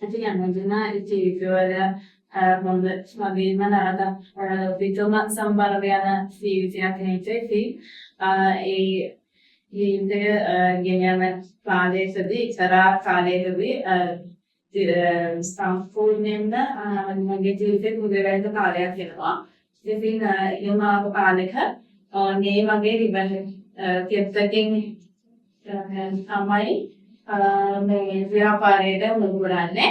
ඉතින් අනුජනා ජීවිතවල මොඳ වගේම නරක විතුම සම්බර යන ජීවිතයක් නෙවෙයි. ඒ ජීවිතය ගෙනියන කාලයකදී ඉස්සරහ කාලයකදී සම්පූර්ණයෙන්ම මගේ ජීවිතේ මුදවැඩ කාලයක් වෙනවා. ඉතින් එහෙම ආපු කාලෙක මේ වගේ රිබන් තියත්තකින් තමයි මේ ව්‍යාපාරයේ මුලුරන්නේ.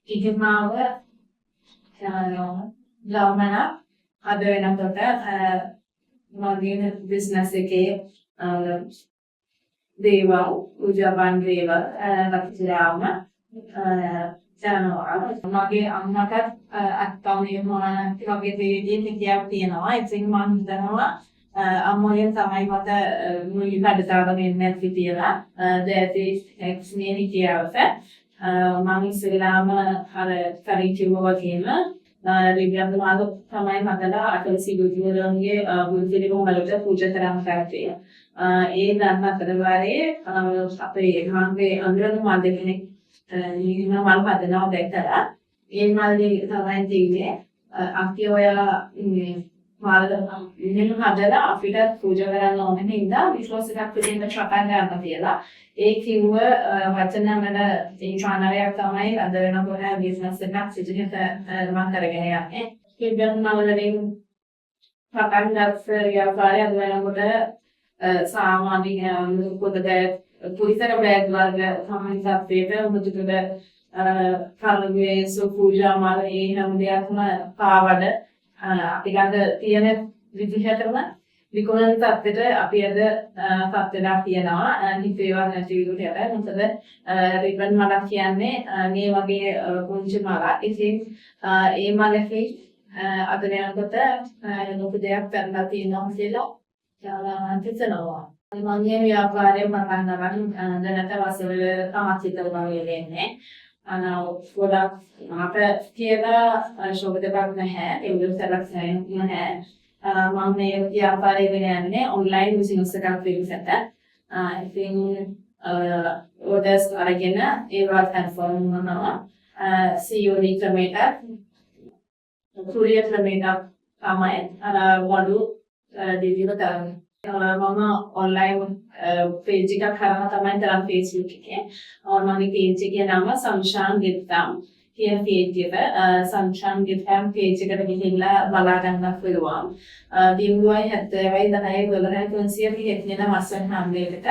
ඉතින් මාව ගමන අද වෙනකොට මගේ බිස්නස් එකේ දේවල් උජාබන් දේවල් ලක්ෂ්‍යාම මගේ අම්මට අත්පවුනේ මොන වගේ දේවල් හිතියක් තියෙනවා. ඉතින් මම හිතනවා අම්මගෙන් තමයි මට මුලින් වැඩසටහන එන්නේ කියලා. that is explain හිතියවස මම ඉස්සෙල්ලාම අර කලින් කිව්වා වගේම රිබ්‍රන්ඩ් මාළු තමයි මතලා අටල සිදුවියලන්ගේ බුද්ධිලික වලට පූජා කරන්න කරේ. ඒ ධර්ම අතරවාරයේ අපේ ඒකාන්තයේ අඳුරන මාදෙන්නේ නිම මල් හදනවා දැක්කලා ඒ මල්ලේ තමයි තියෙන්නේ අපි ඔයාලා මාළු නිම හදලා අපිට පූජා කරන්න ඕනේ නේද විශ්වාසයක් දෙන්න සටන් ගන්න කියලා. ඒ කිව්ව වචන වල ඒ චානලයක් තමයි අද වෙනකොට බිස්නස් එකක් සිදුවෙත මම කරගෙන යන්නේ. ඉතින් මම වලින් පටන් ගත්ත ව්‍යාපාරය අද වෙනකොට සාමාන්‍ය පොතේ පුරිසර බෑග් වල සම්මිතත්වයට මුදුකඩ කලුවේ සුපූජා මාල ඒ හැම දෙයක්ම පාවඩ අපි ළඟ තියෙන විදිහටම විකුණන තත්ත්වෙට අපි අද තත්ත්වයක් තියෙනවා. අනිත් ඒවා නැති විදිහට මොකද රිබන් මලක් කියන්නේ මේ වගේ පුංචි මලක්. ඉතින් ඒ මලකේ අද යනකොට ලොකු දෙයක් කරලා තියෙනවා කියලා හිතනවා. මම ව්‍යාපාරයේ පටන් ගන්න දැනට වසරවල තමයි හිතනවා වෙන්නේ. ගොඩක් අපිට කියලා ශෝභ දෙයක් නැහැ. ඒ විදිහට නැහැ. මම මේ ව්‍යාපාරය වෙනන්නේ ඔන්ලයින් බිස්නස් එකක් පිළිසෙට. ඉතින් ඕඩර්ස් අරගෙන ඒවා කන්ෆර්ම් කරනවා. COD ක්‍රමයට කුරියර් ක්‍රමයට තමයි වඩු දෙවිව කරන්නේ. මම ඔන්ලයින් පේජ් එකක් කරනවා තමයි තරම් Facebook එකේ. මම පේජ් එකේ නම සංශාන් ගෙත්තම් කියන page එක සංශාන් ගෙත්තම් page එකට ගිහිල්ලා බලා ගන්න පුළුවන්. view-යි 70යි 10යි 12යි 300යි කියන මාසෙන් හැම්ලේකට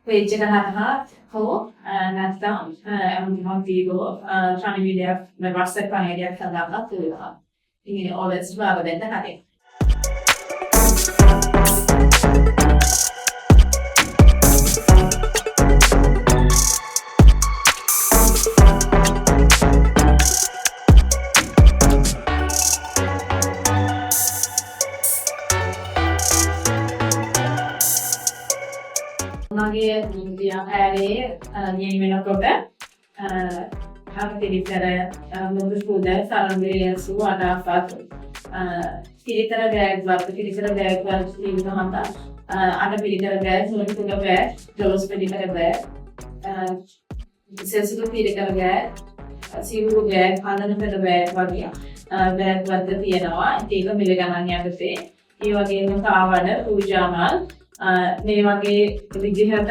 page එක හරහා හෝ නැත්නම් මම වීඩියෝ channel වීඩියෝ මේ WhatsApp කණේඩියක් හදාගන්න පුළුවන්. ඉතින් always බාර දෙන්න හරි. මගේ ව්‍යාපාරයේ නියම වෙනකොට පිළිතර මුදු සුද සරඹේ සුවදාපත් පිළිතර බෑග් වර්ග පිළිතර බෑග් වර්ග තියෙනවා අර පිළිතර බෑග් සුළු බෑග් ජොලොස් පිළිතර බෑග් සෙන්සිටිව් පිළිතර බෑග් සිවුරු බෑග් අනනපෙර බෑග් වගේ බෑග් වර්ග තියෙනවා ඒක මිල ගණන් යටතේ ඒ වගේම කාවඩ පූජාමල් මේ වගේ විදිහට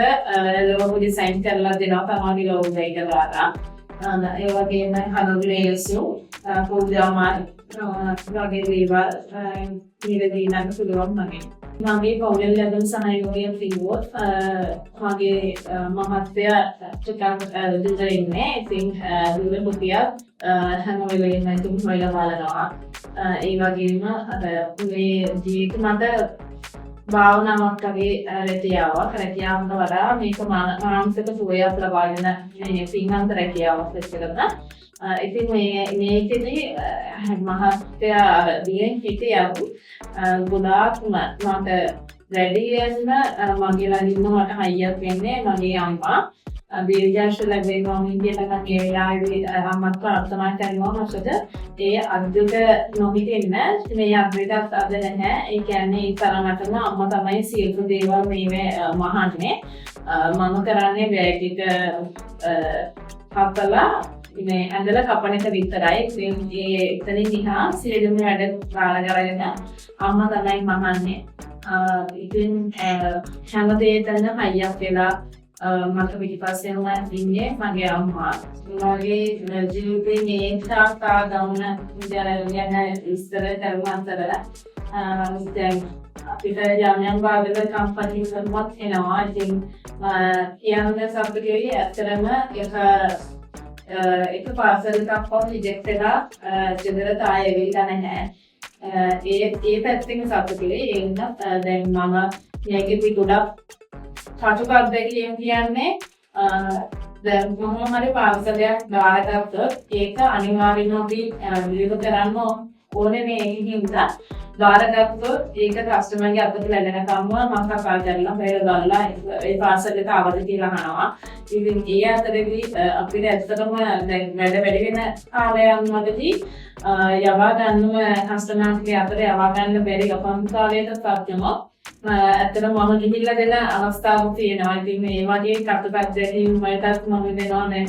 ලෝගෝ ඩිසයින් කරලා දෙනවා තමයි ලෝගෝ එක දාලා. ඒ වගේම හදවතේසු පොඩ්ඩාමාර වගේ දේවල් නිරදී නම් පුළුවන් මගේ. මගේ පෞද්ගලික ලැබෙන සහයෝගය පිළිවොත් මගේ මහත්ය ටිකක් දෙදරින්නේ. ඉතින් දුරමුතිය හැම වෙලෙම තුන් වෙලා බලනවා. ඒ වගේම මේ ජීවිත මත භාවනාවක් වගේ රැකියාවක් රැකියාවට වඩා මේක මානසික සුවයක් ලබාගෙන මේ පින්වන්ත රැකියාවක් කරන. ඉතින් මේකෙදී මහත්යා දියෙන් හිටියව ගොඩාක් මට වැඩි වෙන මගේ ළඟින්ම මට හයියක් වෙන්නේ මගේ අම්මා. දීර්ඝාෂ ලැබෙනවා කියන එක මේ වෙලාවේ අම්මත් ප්‍රාර්ථනා කරනවා මොකද ඒ අද්දුක නොමිටෙන්න මේ අපිටත් අද නැහැ. ඒ කියන්නේ ඒ තරමටම අම්මා තමයි සියලු දේවල් මේ මහන්නේ. මම කරන්නේ බෑග් එක හපලා මේ ඇඳලා කපන එක විතරයි. ඒ එතනින් දිහා සියලුම වැඩ බාර ගන්න අම්මා තමයි මහන්නේ. ඉතින් හැමදේටම හයියක් වෙලා මට පිටිපස්සෙන් ඉන්නේ මගේ අම්මා. මගේ ජීවිතේ මේ තාත්තා ගමන යන ඉස්සර තරුණතර දැන් අපිට යම් භාගයක කම්පැනි කරනවත් එනවා. ඉතින් කියන්නේ සබ්බිකේ ඇත්තටම එක පාසල් එකක් වගේ රිජෙක්ට් එකලා ජෙනරේට් ආයෙ වෙලා නැහැ. ඒ පැත්තෙන් සබ්බිකේ එන්න දැන් මම මේකෙදි ගොඩක් කටුකක් දෙකියම් කියන්නේ දැන් මොනවා හරි පාසලයක් දායකත්වයක් ඒක අනිවාර්යයෙන්ම අපි විවිධ කරන්න ඕනේ මේ හින්දා දායකත්වයක් ඒක කස්ටමර්ගේ අතට ලැබෙනකම්ම මම කතා කරලා බෙර ගල්ලා ඒ පාසලට අවදි කියලා අහනවා. ඉතින් ඒ අතරේදී අපිට ඇත්තටම දැන් වැඩ වෙන කාලයන්වලදී යවා ගන්නම කස්ටමර්ගේ අතට යවා ගන්න බැරි අපම් කාලයකට පත්වෙනවා. ඇත්තටම මම ගිහිල්ලා දෙන අවස්ථාවක් තියෙනවා. ඉතින් මේ වගේ කටුකක් දෙකින් මටත් මම දෙනවා නේ.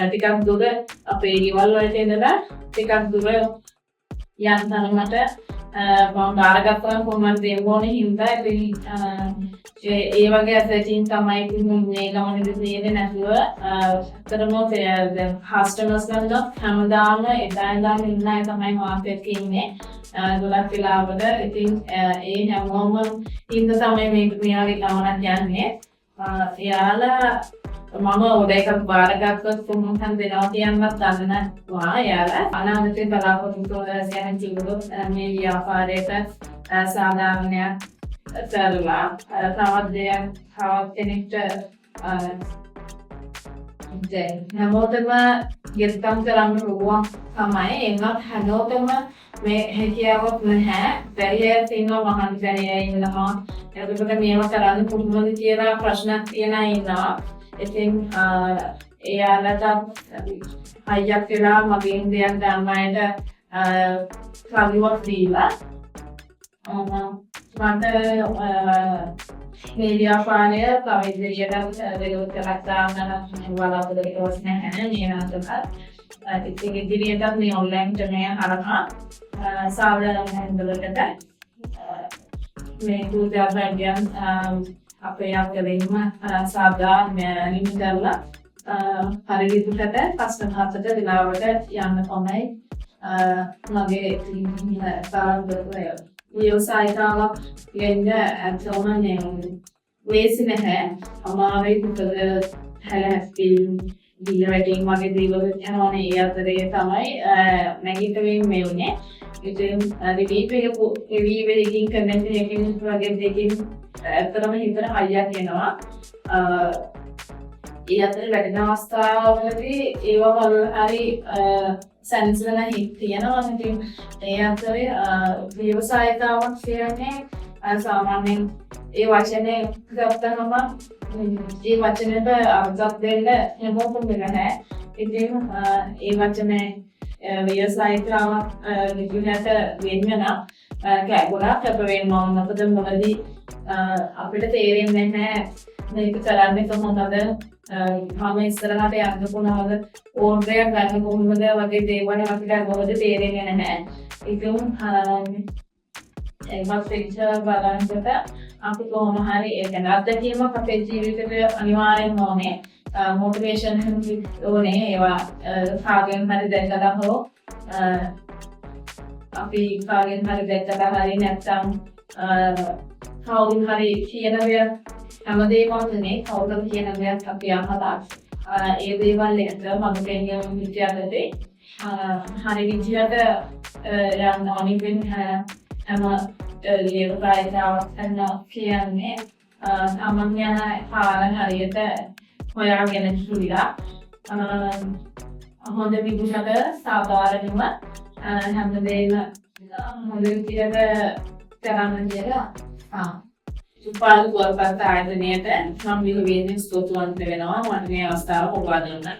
ටිකක් දුර අපේ ගෙවල් වලට ඉඳලා ටිකක් දුර යන්න තරමට මම බාරගත්තා කොහොමද දෙන්නේ හින්දා ඉතින් ඒ වගේ අසතින් තමයි මේ ගමනේදී ඉන්නේ නැතුව අතරම දැන් කස්ටමර්ස් ගන්න හැමදාම එදා ඉඳන් ඉන්න අය තමයි මාකට් එකේ ඉන්නේ. ගොඩක් වෙලාවල ඉතින් ඒ හැමෝම ඉන්න තමයි මේ වගේ ගමනක් යන්නේ. එයාලා මම ඔඩේක බාරගත්තොත් කොහොමද දෙනවා කියන්නත් දන්නේ නැහැ. එයාලා අනාගතේ බලාපොරොත්තු වෙන ජීවිතවල මේ ව්‍යාපාරයට සාධාරණයක් කරලා තවත් දෙයක් තවත් කෙනෙක්ට දැන් හැමෝටම ගෙස්ටම් කරන්න පුළුවන් තමයි. එන්නත් හැමෝටම මේ හැකියාවක් නැහැ. බැරියර් තියෙනවා මහන්සි බැරියර් ඉන්නවා. එතකොට මේවා කරන්න පුළුවන්ද කියලා ප්‍රශ්නක් තියෙන අය ඉන්නවා. ඉතින් එයාලට හයියක් වෙලා මගෙන් දෙයක් ගන්නයිද කවියක් දීලා මට මේ ව්‍යාපාරය තව ඉදිරියට දෙලොත් කරලා දාන්න බලාපොරොත්තු නැහැ මේ අතට. ඉතින් ඉදිරියට මේ ඔන්ලයින් ටර්මේ අරහා සාවධානව හැන්දලකට මේ දුරදර්ශනයන් අපේ අකලෙම සාධාරණ නිමිතල්ලා පරිවිතුකට කස්ටමර් හතට දිනාවට යන්න තමයි මගේ තාරාන්තය. ව්‍යවසායිකාවක් වෙන්න ඇත්තම ලේසි නැහැ. අමාරුයි මොකද හැලහැප්පින් දීලවැටින් වගේ දේවල් යනවනේ. ඒ අතරේ තමයි නැගිටින්න මේ උනේ. ඉතින් රිවීව් එකකින් කමෙන්ට් එකකින් වගේ දෙකකින් ඇත්තටම හිතට හයියක් එනවා. ඒ අතරේ වැඩෙන අවස්ථාවලදී ඒව වල හරි සැන්සලන හිත් තියෙනවා. ඉතින් ඒ අතරේ ව්‍යවසායිකාවක් කියන්නේ සාමාන්‍යයෙන් ඒ වචනේ ගත්තම ඒ වචනේට අර්ථයක් දෙන්න හැමෝටම නැහැ. ඉතින් ඒ වචනේ ව්‍යවසායිකාවක් නිකුණට වෙන්න නම් ගොඩාක් කැප වෙන්න ඕන. මොකද මොකදී අපිට තේරෙන්නේ නැහැ මේක කරන්නේ කොහොමද, මම ඉස්සරහට යන්න කොහොමද, ඕර්ඩරයක් ගන්න කොහොමද වගේ දේවල් අපිට මොකද තේරෙන්නේ නැහැ. ඉතින් ඒවත් පිටර බලන්නට අපි කොහොම හරි ඒක අත්දැකීමක් අපේ ජීවිතේ අනිවාර්යෙන්ම ඕනේ. මොටිවේෂන් ඕනේ. ඒවා කාගෙන් හරි දැකලා හෝ අපි කාගෙන් හරි දැකලා හරි නැත්නම් කවුරුන් හරි කියන දෙයක් හැමදේම වගේ කවුරුන් කියන දෙයක් අපි අහලා ඒ දේවල් එක්ක මම කියන්නේ විද්‍යාවේදී හරි විදියට යන ඕනින් හැම ලියවයිතාවක් කරන කියන්නේ අමන්‍ය පාලන හරියට හොයාගෙන ඉන්නවා. හොඳ විදිහට සාධාරණව හැමදේම හොඳ විදිහට කරන්න කියලා උපාල පුවත්පත් ආයතනයට මම විහිදෙන ස්තුතිවන්ත වෙනවා මට මේ අවස්ථාව ලබා දුන්නා.